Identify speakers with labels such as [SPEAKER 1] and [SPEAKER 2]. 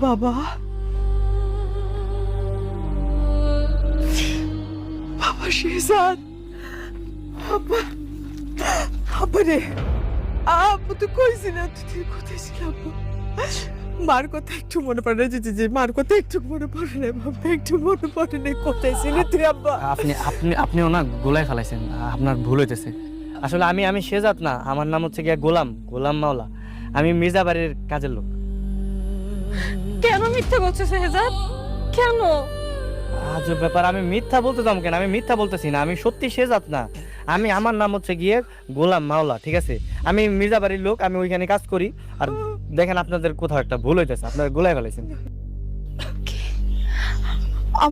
[SPEAKER 1] বাবা বাবা শেহজাদ আব্বা আব্বা রে আব্বু তো কইছি না তুই কোথায় ছিল আব্বা মার কথা একটু মনে পড়ে যে মার কথা একটু মনে পড়ে না বাবা একটু মনে পড়ে না কোথায় ছিল তুই আব্বা
[SPEAKER 2] আপনি আপনি আপনিও না গোলায় ফেলাইছেন আপনার ভুল হইতেছে আসলে আমি শেহজাদ না আমার নাম হচ্ছে গিয়া গোলাম মাওলা আমি মির্জা বাড়ির কাজের লোক
[SPEAKER 3] কেন মিথ্যা বলছো শেহজাদ কেন
[SPEAKER 2] আজব ব্যাপার আমি মিথ্যা বলতে যাবো কেন আমি মিথ্যা বলতেছি না আমি সত্যি শেহজাদ না আমার নাম হচ্ছে গিয়ে গোলাম মাওলা ঠিক আছে আমি মির্জা বাড়ির লোক আমি ওইখানে কাজ করি আর দেখেন আপনাদের কোথাও একটা ভুল হইতেছে আপনারা গোলায় ফেলাইছেন